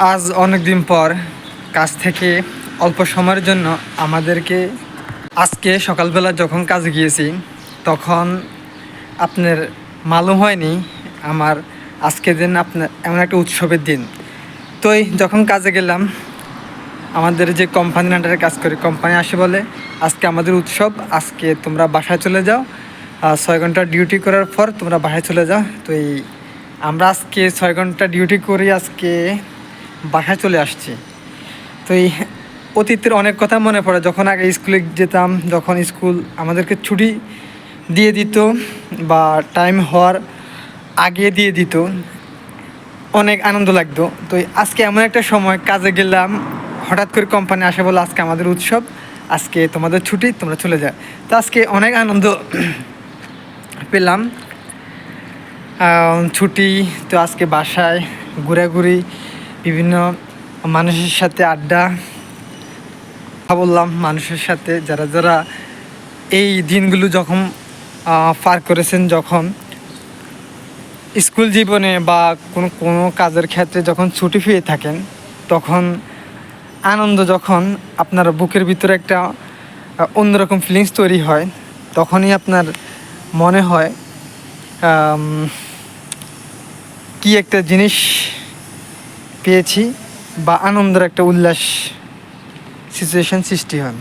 আজ অনেক দিন পর কাজ থেকে অল্প সময়ের জন্য আমাদেরকে আজকে সকালবেলা যখন কাজে গিয়েছি তখন আপনার মালুম হয়নি আমার আজকের দিন আপনার এমন একটা উৎসবের দিন। তো যখন কাজে গেলাম, আমাদের যে কোম্পানির আন্ডারে কাজ করি, কোম্পানি আসে বলে আজকে আমাদের উৎসব, আজকে তোমরা বাসায় চলে যাও, 6 ঘন্টা ডিউটি করার পর তোমরা বাসায় চলে যাও। তো আমরা আজকে 6 ঘন্টা ডিউটি করি, আজকে বাসায় চলে আসছি। তো অতীতের অনেক কথা মনে পড়ে, যখন আগে স্কুলে যেতাম, যখন স্কুল আমাদেরকে ছুটি দিয়ে দিত বা টাইম হওয়ার আগে দিয়ে দিত, অনেক আনন্দ লাগতো। তো আজকে এমন একটা সময় কাজে গেলাম, হঠাৎ করে কোম্পানি আসে বলে আজকে আমাদের উৎসব, আজকে তোমাদের ছুটি, তোমরা চলে যাও। তো আজকে অনেক আনন্দ পেলাম। ছুটি, তো আজকে বাসায় ঘোরাঘুরি, বিভিন্ন মানুষের সাথে আড্ডা, কথা বললাম মানুষের সাথে যারা যারা এই দিনগুলো যখন পার করেছেন, যখন স্কুল জীবনে বা কোনো কোনো কাজের ক্ষেত্রে যখন ছুটি পেয়ে থাকেন, তখন আনন্দ, যখন আপনার বুকের ভিতরে একটা অন্যরকম ফিলিংস তৈরি হয়, তখনই আপনার মনে হয় কি একটা জিনিস পেয়েছি বা আনন্দের একটা উল্লাস সিচুয়েশন সৃষ্টি হয়।